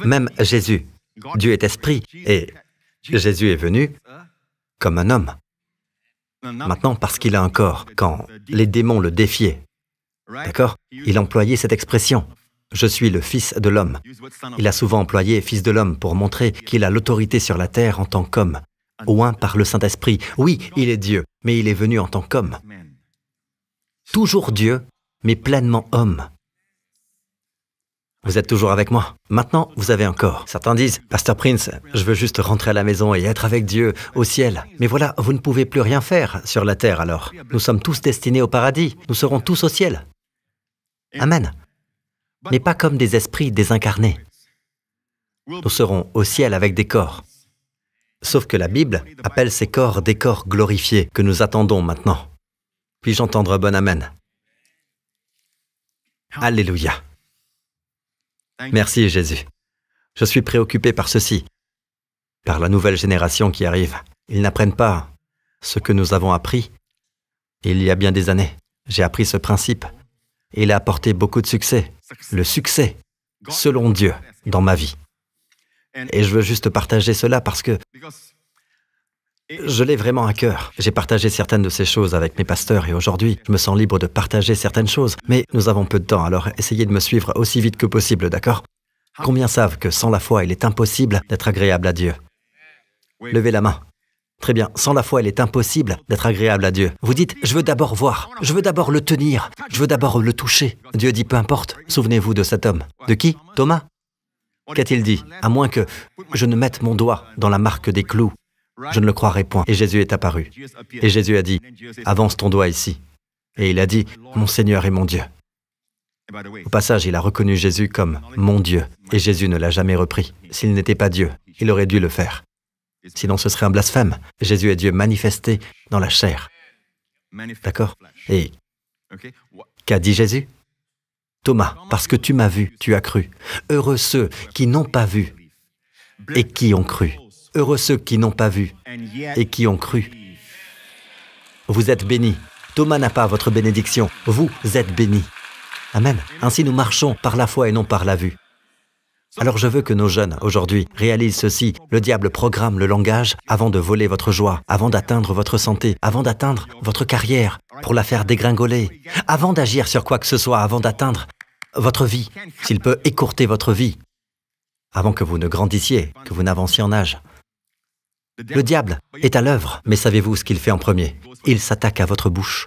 Même Jésus, Dieu est esprit, et Jésus est venu comme un homme. Maintenant, parce qu'il a un corps, quand les démons le défiaient, d'accord? Il employait cette expression, « Je suis le Fils de l'homme ». Il a souvent employé « Fils de l'homme » pour montrer qu'il a l'autorité sur la terre en tant qu'homme, oint par le Saint-Esprit. Oui, il est Dieu, mais il est venu en tant qu'homme. Toujours Dieu, mais pleinement homme. Vous êtes toujours avec moi? Maintenant, vous avez un corps. Certains disent, « Pasteur Prince, je veux juste rentrer à la maison et être avec Dieu au ciel. » Mais voilà, vous ne pouvez plus rien faire sur la terre alors. Nous sommes tous destinés au paradis. Nous serons tous au ciel. Amen. Mais pas comme des esprits désincarnés. Nous serons au ciel avec des corps. Sauf que la Bible appelle ces corps des corps glorifiés que nous attendons maintenant. Puis-je entendre un bon amen? Alléluia. Merci Jésus. Je suis préoccupé par ceci, par la nouvelle génération qui arrive. Ils n'apprennent pas ce que nous avons appris. Il y a bien des années, j'ai appris ce principe. Et il a apporté beaucoup de succès. Le succès, selon Dieu, dans ma vie. Et je veux juste partager cela parce que je l'ai vraiment à cœur. J'ai partagé certaines de ces choses avec mes pasteurs et aujourd'hui, je me sens libre de partager certaines choses. Mais nous avons peu de temps, alors essayez de me suivre aussi vite que possible, d'accord? Combien savent que sans la foi, il est impossible d'être agréable à Dieu? Levez la main. Très bien, sans la foi, il est impossible d'être agréable à Dieu. Vous dites, je veux d'abord voir, je veux d'abord le tenir, je veux d'abord le toucher. Dieu dit, peu importe. Souvenez-vous de cet homme. De qui? Thomas? Qu'a-t-il dit? À moins que je ne mette mon doigt dans la marque des clous, je ne le croirai point. Et Jésus est apparu. Et Jésus a dit, avance ton doigt ici. Et il a dit, mon Seigneur et mon Dieu. Au passage, il a reconnu Jésus comme mon Dieu. Et Jésus ne l'a jamais repris. S'il n'était pas Dieu, il aurait dû le faire. Sinon, ce serait un blasphème. Jésus est Dieu manifesté dans la chair. D'accord? Et qu'a dit Jésus? Thomas, parce que tu m'as vu, tu as cru. Heureux ceux qui n'ont pas vu et qui ont cru. Heureux ceux qui n'ont pas vu et qui ont cru. Vous êtes bénis. Thomas n'a pas votre bénédiction. Vous êtes bénis. Amen. Ainsi nous marchons par la foi et non par la vue. Alors je veux que nos jeunes, aujourd'hui, réalisent ceci. Le diable programme le langage avant de voler votre joie, avant d'atteindre votre santé, avant d'atteindre votre carrière, pour la faire dégringoler, avant d'agir sur quoi que ce soit, avant d'atteindre votre vie, s'il peut écourter votre vie, avant que vous ne grandissiez, que vous n'avanciez en âge. Le diable est à l'œuvre, mais savez-vous ce qu'il fait en premier? Il s'attaque à votre bouche.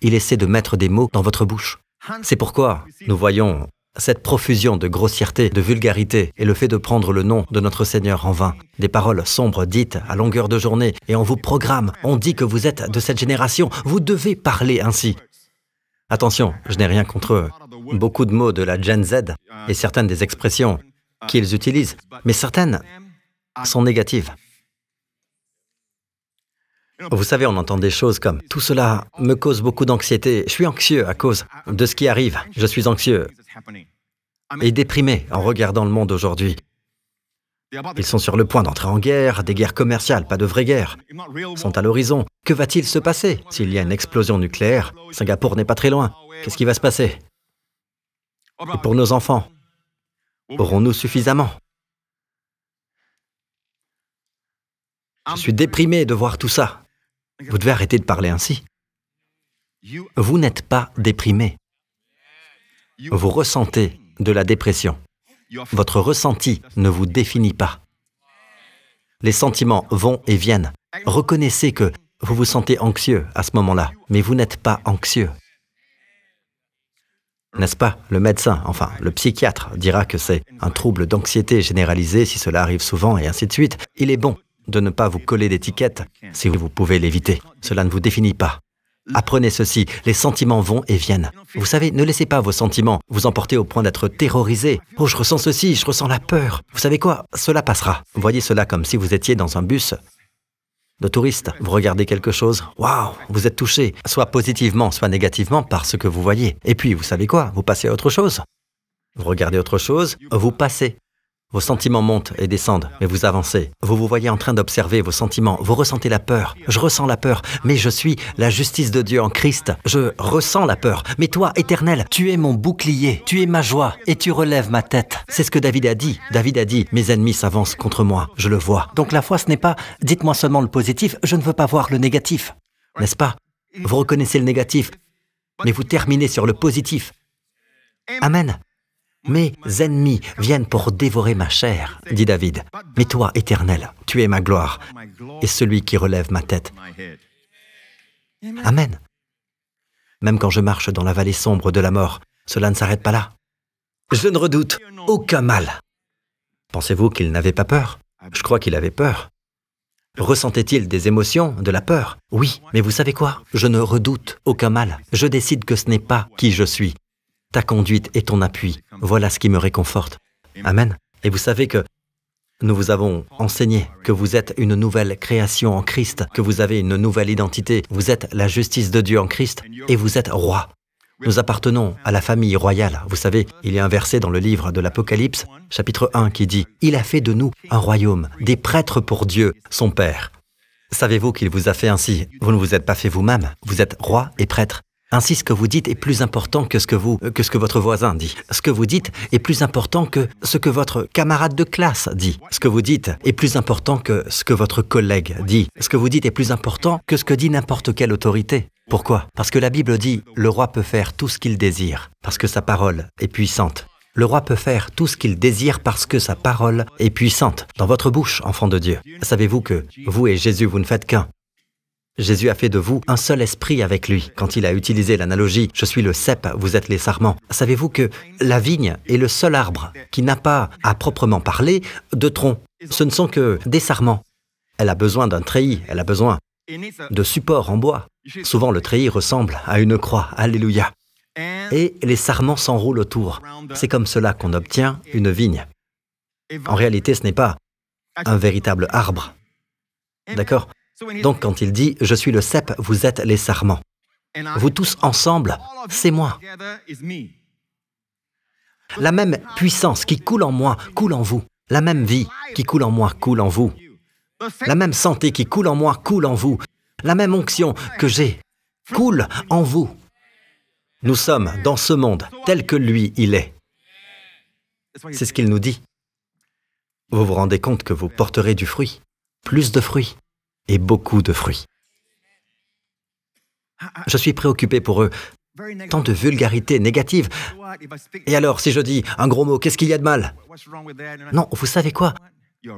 Il essaie de mettre des mots dans votre bouche. C'est pourquoi nous voyons cette profusion de grossièreté, de vulgarité et le fait de prendre le nom de notre Seigneur en vain. Des paroles sombres dites à longueur de journée et on vous programme, on dit que vous êtes de cette génération, vous devez parler ainsi. Attention, je n'ai rien contre eux. Beaucoup de mots de la Gen Z et certaines des expressions qu'ils utilisent, mais certaines sont négatives. Vous savez, on entend des choses comme « Tout cela me cause beaucoup d'anxiété, je suis anxieux à cause de ce qui arrive, je suis anxieux et déprimé en regardant le monde aujourd'hui. Ils sont sur le point d'entrer en guerre, des guerres commerciales, pas de vraies guerres, sont à l'horizon. Que va-t-il se passer s'il y a une explosion nucléaire? Singapour n'est pas très loin. Qu'est-ce qui va se passer? Et pour nos enfants, aurons-nous suffisamment? Je suis déprimé de voir tout ça. Vous devez arrêter de parler ainsi. Vous n'êtes pas déprimé. Vous ressentez de la dépression. Votre ressenti ne vous définit pas. Les sentiments vont et viennent. Reconnaissez que vous vous sentez anxieux à ce moment-là, mais vous n'êtes pas anxieux. N'est-ce pas? Le médecin, enfin le psychiatre, dira que c'est un trouble d'anxiété généralisée si cela arrive souvent et ainsi de suite. Il est bon de ne pas vous coller d'étiquette si vous pouvez l'éviter. Cela ne vous définit pas. Apprenez ceci, les sentiments vont et viennent. Vous savez, ne laissez pas vos sentiments vous emporter au point d'être terrorisé. « Oh, je ressens ceci, je ressens la peur. » Vous savez quoi? Cela passera. Voyez cela comme si vous étiez dans un bus de touristes. Vous regardez quelque chose, waouh, vous êtes touché, soit positivement, soit négativement par ce que vous voyez. Et puis, vous savez quoi? Vous passez à autre chose. Vous regardez autre chose, vous passez. Vos sentiments montent et descendent, mais vous avancez. Vous vous voyez en train d'observer vos sentiments. Vous ressentez la peur. Je ressens la peur, mais je suis la justice de Dieu en Christ. Je ressens la peur. Mais toi, Éternel, tu es mon bouclier, tu es ma joie, et tu relèves ma tête. C'est ce que David a dit. David a dit, mes ennemis s'avancent contre moi. Je le vois. Donc la foi, ce n'est pas, dites-moi seulement le positif, je ne veux pas voir le négatif. N'est-ce pas? Vous reconnaissez le négatif, mais vous terminez sur le positif. Amen. Mes ennemis viennent pour dévorer ma chair, dit David. Mais toi, Éternel, tu es ma gloire et celui qui relève ma tête. Amen. Même quand je marche dans la vallée sombre de la mort, cela ne s'arrête pas là. Je ne redoute aucun mal. Pensez-vous qu'il n'avait pas peur? Je crois qu'il avait peur. Ressentait-il des émotions, de la peur? Oui, mais vous savez quoi? Je ne redoute aucun mal. Je décide que ce n'est pas qui je suis. Ta conduite et ton appui, voilà ce qui me réconforte. Amen. Et vous savez que nous vous avons enseigné que vous êtes une nouvelle création en Christ, que vous avez une nouvelle identité, vous êtes la justice de Dieu en Christ et vous êtes roi. Nous appartenons à la famille royale. Vous savez, il y a un verset dans le livre de l'Apocalypse, chapitre 1, qui dit « Il a fait de nous un royaume, des prêtres pour Dieu, son Père. » Savez-vous qu'il vous a fait ainsi? Vous ne vous êtes pas fait vous-même, vous êtes roi et prêtre. Ainsi, ce que vous dites est plus important que ce que votre voisin dit. Ce que vous dites est plus important que ce que votre camarade de classe dit. Ce que vous dites est plus important que ce que votre collègue dit. Ce que vous dites est plus important que ce que dit n'importe quelle autorité. Pourquoi? Parce que la Bible dit « Le roi peut faire tout ce qu'il désire, parce que sa parole est puissante. » Le roi peut faire tout ce qu'il désire parce que sa parole est puissante. Dans votre bouche, enfant de Dieu. Savez-vous que vous et Jésus, vous ne faites qu'un? Jésus a fait de vous un seul esprit avec lui. Quand il a utilisé l'analogie « Je suis le cep, vous êtes les sarments », savez-vous que la vigne est le seul arbre qui n'a pas, à proprement parler, de tronc. Ce ne sont que des sarments. Elle a besoin d'un treillis, elle a besoin de supports en bois. Souvent, le treillis ressemble à une croix. Alléluia. Et les sarments s'enroulent autour. C'est comme cela qu'on obtient une vigne. En réalité, ce n'est pas un véritable arbre. D'accord? Donc, quand il dit « Je suis le cep, vous êtes les sarments », vous tous ensemble, c'est moi. La même puissance qui coule en moi, coule en vous. La même vie qui coule en moi, coule en vous. La même santé qui coule en moi, coule en vous. La même onction que j'ai, coule en vous. Nous sommes dans ce monde tel que lui, il est. C'est ce qu'il nous dit. Vous vous rendez compte que vous porterez du fruit, plus de fruits et beaucoup de fruits. Je suis préoccupé pour eux. Tant de vulgarité négative. Et alors, si je dis un gros mot, qu'est-ce qu'il y a de mal? Non, vous savez quoi?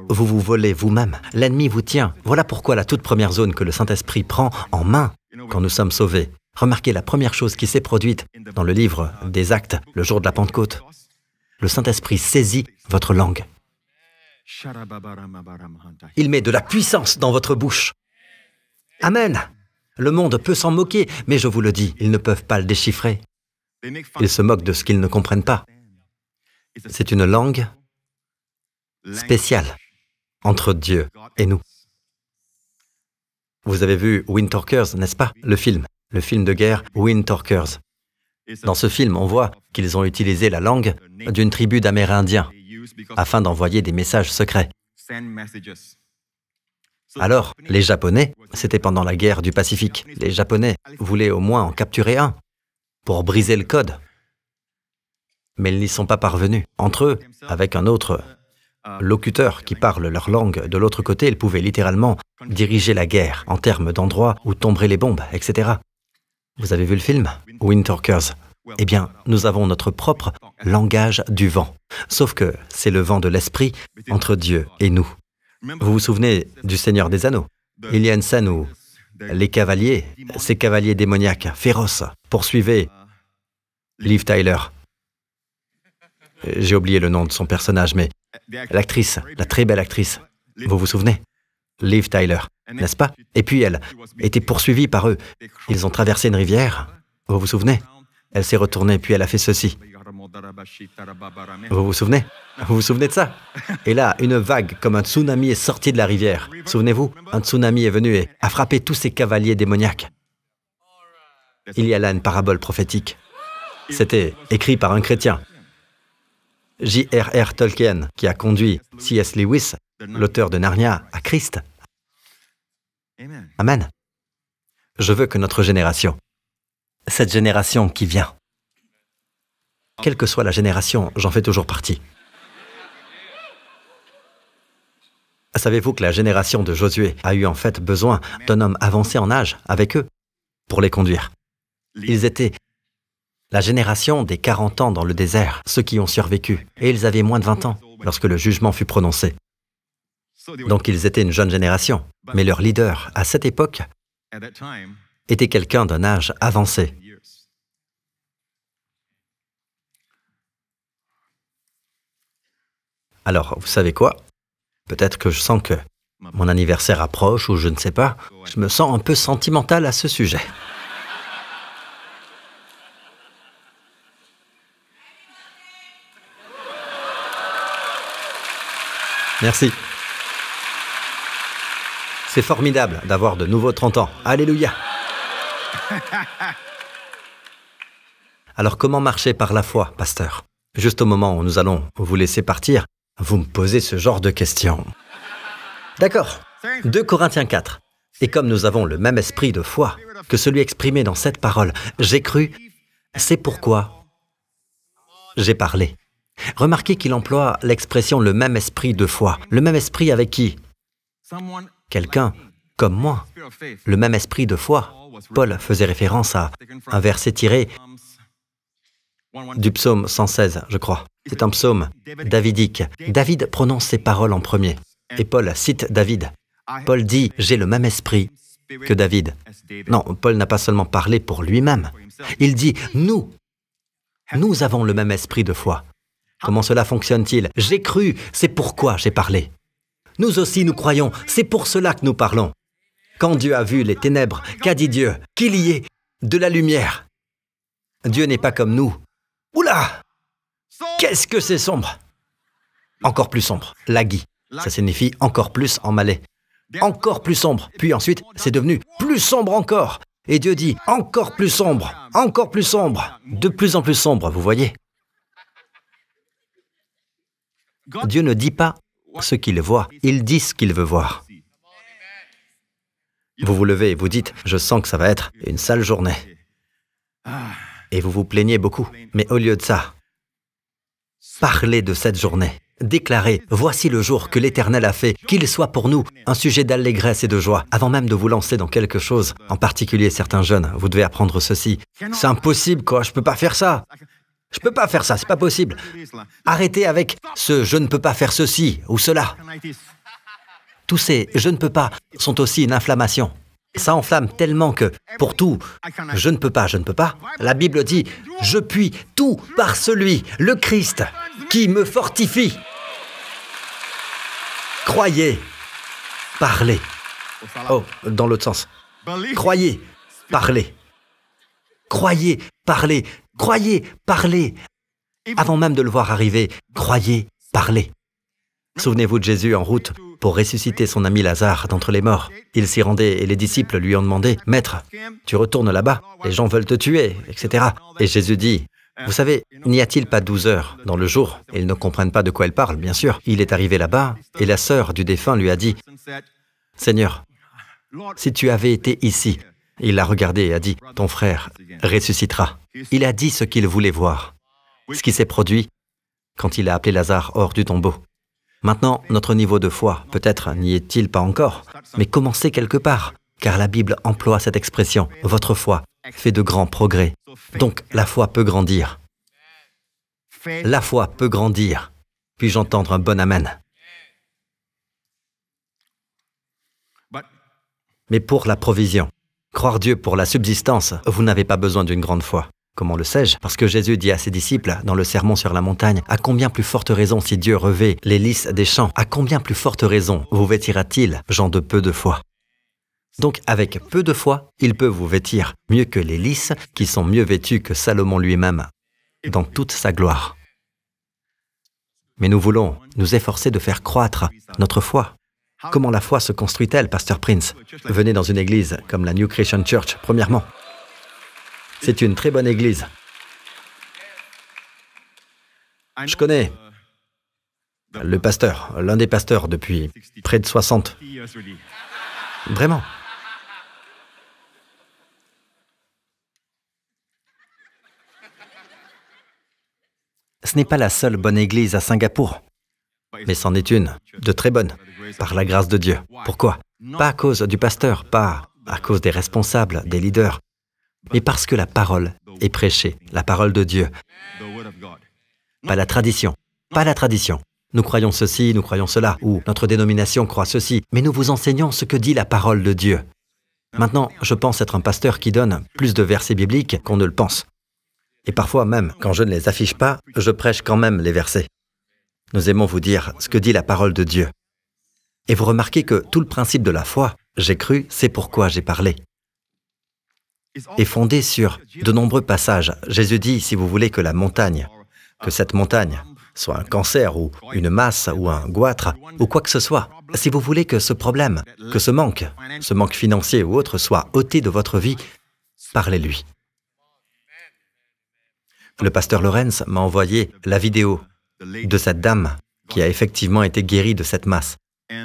Vous vous volez vous-même. L'ennemi vous tient. Voilà pourquoi la toute première zone que le Saint-Esprit prend en main quand nous sommes sauvés. Remarquez la première chose qui s'est produite dans le livre des Actes, le jour de la Pentecôte. Le Saint-Esprit saisit votre langue. Il met de la puissance dans votre bouche. Amen. Le monde peut s'en moquer, mais je vous le dis, ils ne peuvent pas le déchiffrer. Ils se moquent de ce qu'ils ne comprennent pas. C'est une langue spéciale entre Dieu et nous. Vous avez vu Wind Talkers, n'est-ce pas? Le film de guerre Wind Talkers. Dans ce film, on voit qu'ils ont utilisé la langue d'une tribu d'Amérindiens afin d'envoyer des messages secrets. Alors, les Japonais, c'était pendant la guerre du Pacifique, les Japonais voulaient au moins en capturer un pour briser le code. Mais ils n'y sont pas parvenus. Entre eux, avec un autre locuteur qui parle leur langue de l'autre côté, ils pouvaient littéralement diriger la guerre en termes d'endroits où tomberaient les bombes, etc. Vous avez vu le film Wind Talkers? Eh bien, nous avons notre propre langage du vent. Sauf que c'est le vent de l'esprit entre Dieu et nous. Vous vous souvenez du Seigneur des Anneaux? Il y a une scène où les cavaliers, ces cavaliers démoniaques, féroces, poursuivaient Liv Tyler. J'ai oublié le nom de son personnage, mais l'actrice, la très belle actrice, vous vous souvenez? Liv Tyler, n'est-ce pas? Et puis elle était poursuivie par eux. Ils ont traversé une rivière, vous vous souvenez? Elle s'est retournée, puis elle a fait ceci. Vous vous souvenez? Vous vous souvenez de ça? Et là, une vague, comme un tsunami, est sortie de la rivière. Souvenez-vous? Un tsunami est venu et a frappé tous ces cavaliers démoniaques. Il y a là une parabole prophétique. C'était écrit par un chrétien. J.R.R. Tolkien, qui a conduit C.S. Lewis, l'auteur de Narnia, à Christ. Amen. Je veux que notre génération, cette génération qui vient, quelle que soit la génération, j'en fais toujours partie. Savez-vous que la génération de Josué a eu en fait besoin d'un homme avancé en âge avec eux pour les conduire? Ils étaient la génération des 40 ans dans le désert, ceux qui ont survécu, et ils avaient moins de 20 ans lorsque le jugement fut prononcé. Donc ils étaient une jeune génération, mais leur leader, à cette époque, était quelqu'un d'un âge avancé. Alors, vous savez quoi? Peut-être que je sens que mon anniversaire approche, ou je ne sais pas, je me sens un peu sentimental à ce sujet. Merci. C'est formidable d'avoir de nouveaux 30 ans. Alléluia. Alors comment marcher par la foi, pasteur? Juste au moment où nous allons vous laisser partir, vous me posez ce genre de questions. D'accord. 2 Corinthiens 4. Et comme nous avons le même esprit de foi que celui exprimé dans cette parole, j'ai cru, c'est pourquoi j'ai parlé. Remarquez qu'il emploie l'expression « le même esprit de foi ». Le même esprit avec qui? Quelqu'un comme moi. Le même esprit de foi. Paul faisait référence à un verset tiré du psaume 116, je crois. C'est un psaume davidique. David prononce ces paroles en premier. Et Paul cite David. Paul dit « j'ai le même esprit que David ». Non, Paul n'a pas seulement parlé pour lui-même. Il dit « nous avons le même esprit de foi ». Comment cela fonctionne-t-il? J'ai cru, c'est pourquoi j'ai parlé. Nous aussi nous croyons, c'est pour cela que nous parlons. Quand Dieu a vu les ténèbres, qu'a dit Dieu? Qu'il y ait de la lumière. Dieu n'est pas comme nous. Oula! Qu'est-ce que c'est sombre? Encore plus sombre, laghi. Ça signifie encore plus en malais. Encore plus sombre. Puis ensuite, c'est devenu plus sombre encore. Et Dieu dit, encore plus sombre, de plus en plus sombre, vous voyez? Dieu ne dit pas ce qu'il voit, il dit ce qu'il veut voir. Vous vous levez et vous dites, je sens que ça va être une sale journée. Et vous vous plaignez beaucoup. Mais au lieu de ça, parlez de cette journée. Déclarez, voici le jour que l'Éternel a fait, qu'il soit pour nous un sujet d'allégresse et de joie. Avant même de vous lancer dans quelque chose, en particulier certains jeunes, vous devez apprendre ceci. C'est impossible quoi, je peux pas faire ça. Je peux pas faire ça, c'est pas possible. Arrêtez avec ce « je ne peux pas faire ceci » ou cela. Tous ces « je ne peux pas » sont aussi une inflammation. Ça enflamme tellement que, pour tout, je ne peux pas, la Bible dit « je puis tout par celui, le Christ, qui me fortifie ». Croyez, parlez. Oh, dans l'autre sens. Croyez, parlez. Croyez, parlez. Croyez, parlez. Avant même de le voir arriver, croyez, parlez. Souvenez-vous de Jésus en route pour ressusciter son ami Lazare d'entre les morts. Il s'y rendait et les disciples lui ont demandé, « Maître, tu retournes là-bas, les gens veulent te tuer, etc. » Et Jésus dit, « Vous savez, n'y a-t-il pas 12 heures dans le jour ?» Ils ne comprennent pas de quoi il parle, bien sûr. Il est arrivé là-bas et la sœur du défunt lui a dit, « Seigneur, si tu avais été ici, il l'a regardé et a dit, « Ton frère ressuscitera. » Il a dit ce qu'il voulait voir, ce qui s'est produit quand il a appelé Lazare hors du tombeau. Maintenant, notre niveau de foi, peut-être n'y est-il pas encore, mais commencez quelque part, car la Bible emploie cette expression, « Votre foi fait de grands progrès. » Donc, la foi peut grandir. La foi peut grandir. Puis-je entendre un bon amen? Mais pour la provision, croire Dieu pour la subsistance, vous n'avez pas besoin d'une grande foi. Comment le sais-je? Parce que Jésus dit à ses disciples, dans le Sermon sur la montagne, « À combien plus forte raison si Dieu revêt les lys des champs, à combien plus forte raison vous vêtira-t-il, gens de peu de foi ?» Donc, avec peu de foi, il peut vous vêtir mieux que les lys, qui sont mieux vêtus que Salomon lui-même, dans toute sa gloire. Mais nous voulons nous efforcer de faire croître notre foi. Comment la foi se construit-elle, Pasteur Prince? Venez dans une église comme la New Christian Church, premièrement. C'est une très bonne église. Je connais le pasteur, l'un des pasteurs depuis près de 60. Vraiment. Ce n'est pas la seule bonne église à Singapour, mais c'en est une de très bonne, par la grâce de Dieu. Pourquoi? Pas à cause du pasteur, pas à cause des responsables, des leaders, mais parce que la parole est prêchée, la parole de Dieu. Pas la tradition, pas la tradition. Nous croyons ceci, nous croyons cela, ou notre dénomination croit ceci, mais nous vous enseignons ce que dit la parole de Dieu. Maintenant, je pense être un pasteur qui donne plus de versets bibliques qu'on ne le pense. Et parfois même, quand je ne les affiche pas, je prêche quand même les versets. Nous aimons vous dire ce que dit la parole de Dieu. Et vous remarquez que tout le principe de la foi, j'ai cru, c'est pourquoi j'ai parlé, est fondé sur de nombreux passages. Jésus dit, si vous voulez que la montagne, que cette montagne soit un cancer ou une masse ou un goitre ou quoi que ce soit, si vous voulez que ce problème, que ce manque financier ou autre soit ôté de votre vie, parlez-lui. Le pasteur Lorenz m'a envoyé la vidéo de cette dame qui a effectivement été guérie de cette masse.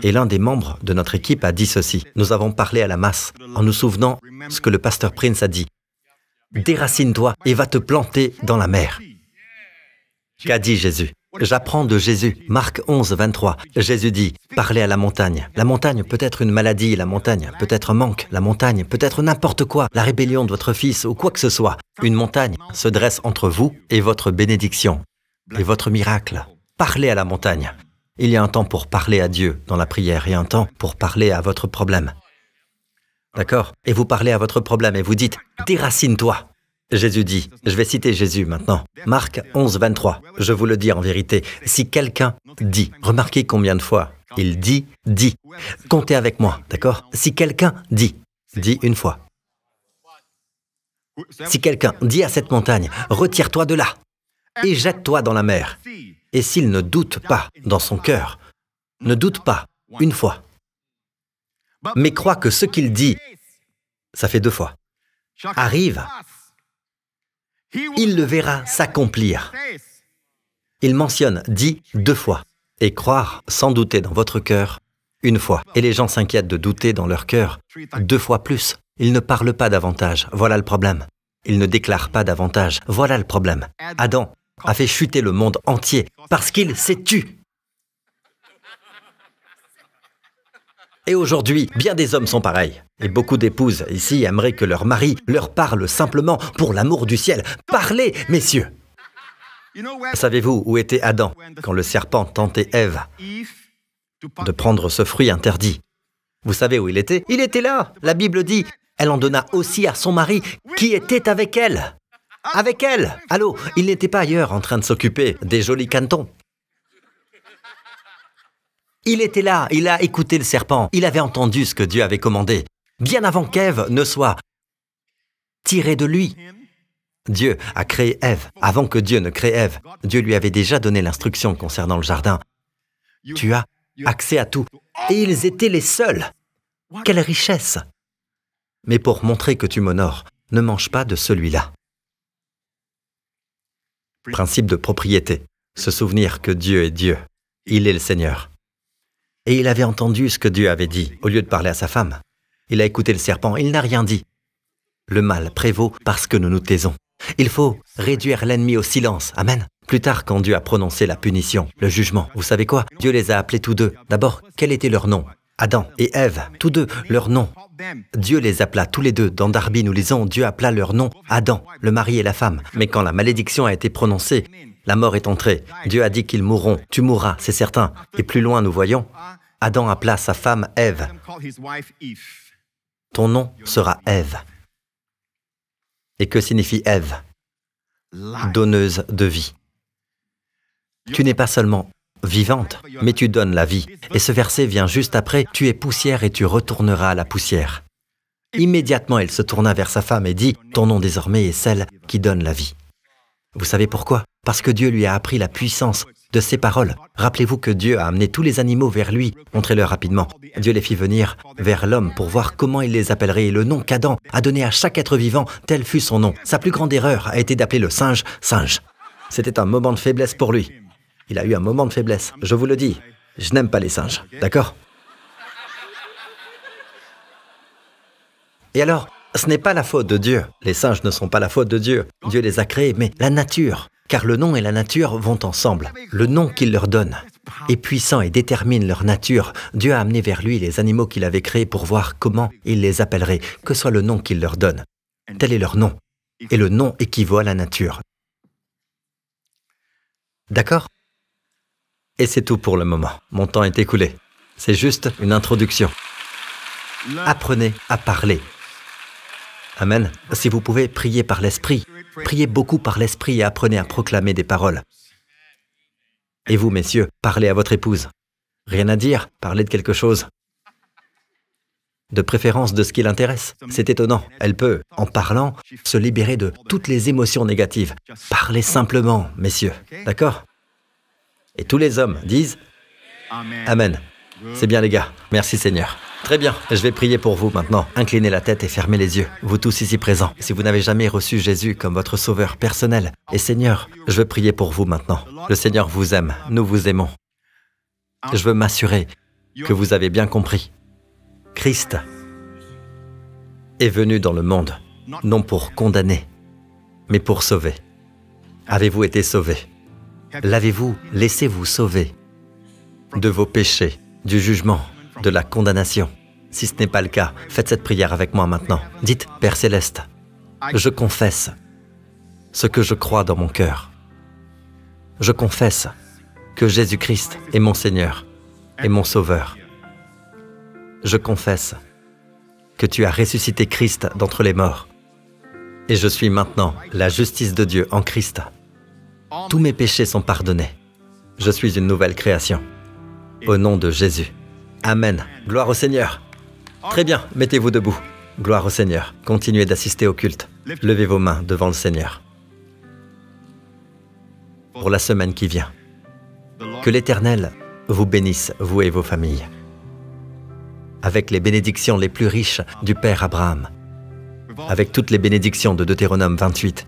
Et l'un des membres de notre équipe a dit ceci. Nous avons parlé à la masse en nous souvenant ce que le pasteur Prince a dit. Déracine-toi et va te planter dans la mer. Qu'a dit Jésus? J'apprends de Jésus. Marc 11, 23. Jésus dit, parlez à la montagne. La montagne peut être une maladie, la montagne peut être un manque, la montagne peut être n'importe quoi, la rébellion de votre fils ou quoi que ce soit. Une montagne se dresse entre vous et votre bénédiction et votre miracle. Parlez à la montagne. Il y a un temps pour parler à Dieu dans la prière et un temps pour parler à votre problème. D'accord? Et vous parlez à votre problème et vous dites, déracine-toi. Jésus dit, je vais citer Jésus maintenant, Marc 11, 23, je vous le dis en vérité, si quelqu'un dit, remarquez combien de fois il dit, comptez avec moi, d'accord? Si quelqu'un dit une fois. Si quelqu'un dit à cette montagne, retire-toi de là et jette-toi dans la mer, et s'il ne doute pas dans son cœur, ne doute pas une fois, mais croit que ce qu'il dit, ça fait 2 fois, arrive, il le verra s'accomplir. Il mentionne « dit » 2 fois et croire sans douter dans votre cœur 1 fois. Et les gens s'inquiètent de douter dans leur cœur 2 fois plus. Ils ne parlent pas davantage, voilà le problème. Ils ne déclarent pas davantage, voilà le problème. Adam a fait chuter le monde entier parce qu'il s'est tu. Et aujourd'hui, bien des hommes sont pareils. Et beaucoup d'épouses ici aimeraient que leur mari leur parle simplement pour l'amour du ciel. Parlez, messieurs! Savez-vous où était Adam quand le serpent tentait Ève de prendre ce fruit interdit? Vous savez où il était? Il était là! La Bible dit, elle en donna aussi à son mari qui était avec elle. Avec elle! Allô, il n'était pas ailleurs en train de s'occuper des jolis cantons. Il était là, il a écouté le serpent, il avait entendu ce que Dieu avait commandé, bien avant qu'Ève ne soit tirée de lui. Dieu a créé Ève. Avant que Dieu ne crée Ève, Dieu lui avait déjà donné l'instruction concernant le jardin. Tu as accès à tout. Et ils étaient les seuls. Quelle richesse! Mais pour montrer que tu m'honores, ne mange pas de celui-là. Principe de propriété. Se souvenir que Dieu est Dieu. Il est le Seigneur. Et il avait entendu ce que Dieu avait dit, au lieu de parler à sa femme. Il a écouté le serpent, il n'a rien dit. Le mal prévaut parce que nous nous taisons. Il faut réduire l'ennemi au silence. Amen. Plus tard, quand Dieu a prononcé la punition, le jugement, vous savez quoi? Dieu les a appelés tous deux. D'abord, quel était leur nom? Adam et Ève, tous deux, leur nom. Dieu les appela tous les deux. Dans Darby, nous lisons, Dieu appela leur nom Adam, le mari et la femme. Mais quand la malédiction a été prononcée, la mort est entrée. Dieu a dit qu'ils mourront. Tu mourras, c'est certain. Et plus loin, nous voyons, Adam appela sa femme Ève. Ton nom sera Ève. Et que signifie Ève? Donneuse de vie. Tu n'es pas seulement vivante, mais tu donnes la vie. Et ce verset vient juste après, tu es poussière et tu retourneras à la poussière. Immédiatement, il se tourna vers sa femme et dit, ton nom désormais est celle qui donne la vie. Vous savez pourquoi? Parce que Dieu lui a appris la puissance de ses paroles. Rappelez-vous que Dieu a amené tous les animaux vers lui. Montrez-le rapidement. Dieu les fit venir vers l'homme pour voir comment il les appellerait. Et le nom qu'Adam a donné à chaque être vivant, tel fut son nom. Sa plus grande erreur a été d'appeler le singe, singe. C'était un moment de faiblesse pour lui. Il a eu un moment de faiblesse. Je vous le dis, je n'aime pas les singes. D'accord? Et alors, ce n'est pas la faute de Dieu. Les singes ne sont pas la faute de Dieu. Dieu les a créés, mais la nature. Car le nom et la nature vont ensemble. Le nom qu'il leur donne est puissant et détermine leur nature. Dieu a amené vers lui les animaux qu'il avait créés pour voir comment il les appellerait, que soit le nom qu'il leur donne. Tel est leur nom. Et le nom équivaut à la nature. D'accord? Et c'est tout pour le moment. Mon temps est écoulé. C'est juste une introduction. Apprenez à parler. Amen. Si vous pouvez prier par l'esprit, priez beaucoup par l'esprit et apprenez à proclamer des paroles. Et vous, messieurs, parlez à votre épouse. Rien à dire, parlez de quelque chose. De préférence de ce qui l'intéresse. C'est étonnant. Elle peut, en parlant, se libérer de toutes les émotions négatives. Parlez simplement, messieurs. D'accord? Et tous les hommes disent Amen. C'est bien les gars. Merci Seigneur. Très bien, je vais prier pour vous maintenant. Inclinez la tête et fermez les yeux, vous tous ici présents. Si vous n'avez jamais reçu Jésus comme votre sauveur personnel et Seigneur, je veux prier pour vous maintenant. Le Seigneur vous aime, nous vous aimons. Je veux m'assurer que vous avez bien compris. Christ est venu dans le monde, non pour condamner, mais pour sauver. Avez-vous été sauvé? L'avez-vous laissé vous sauver de vos péchés, du jugement, de la condamnation? Si ce n'est pas le cas, faites cette prière avec moi maintenant. Dites, Père Céleste, je confesse ce que je crois dans mon cœur. Je confesse que Jésus-Christ est mon Seigneur et mon Sauveur. Je confesse que tu as ressuscité Christ d'entre les morts. Et je suis maintenant la justice de Dieu en Christ. Tous mes péchés sont pardonnés. Je suis une nouvelle création. Au nom de Jésus. Amen. Gloire au Seigneur. Très bien, mettez-vous debout. Gloire au Seigneur. Continuez d'assister au culte. Levez vos mains devant le Seigneur. Pour la semaine qui vient, que l'Éternel vous bénisse, vous et vos familles, avec les bénédictions les plus riches du Père Abraham, avec toutes les bénédictions de Deutéronome 28,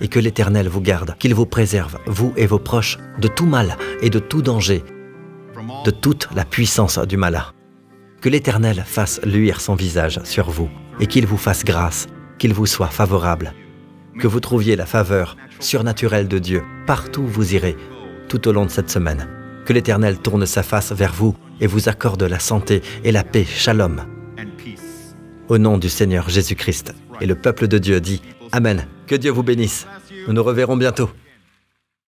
et que l'Éternel vous garde, qu'il vous préserve, vous et vos proches, de tout mal et de tout danger, de toute la puissance du malin. Que l'Éternel fasse luire son visage sur vous et qu'il vous fasse grâce, qu'il vous soit favorable, que vous trouviez la faveur surnaturelle de Dieu partout où vous irez tout au long de cette semaine. Que l'Éternel tourne sa face vers vous et vous accorde la santé et la paix, shalom. Au nom du Seigneur Jésus-Christ. Et le peuple de Dieu dit Amen. Que Dieu vous bénisse. Nous nous reverrons bientôt.